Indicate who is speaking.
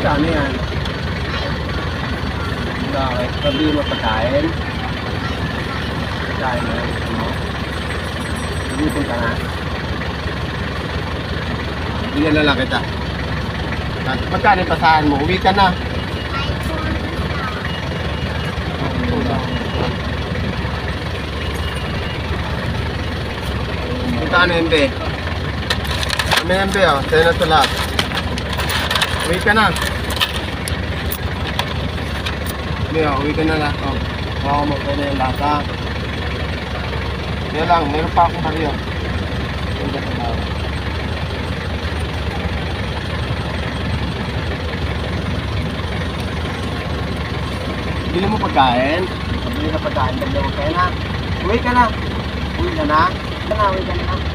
Speaker 1: Ano yan? Bakit? Sabi mo pagkain? Pagkain na. Ano? Gutom ka na? Bigyan na lang kita. At magkano yung pasahan mo? Uwi ka na. Magkano yung be? Ano yung be? Sa'yo na ito lahat. Uwi ka na. Uwi ka na lahat. Oo, magkano na yung lahat ha. Yan lang, meron pa akong bariya. Yung ganda na. Bili mo pagkain. Bili na pagkain. Bili mo pagkain ha. Uwi ka na. Uwi ka na. Uwi ka na.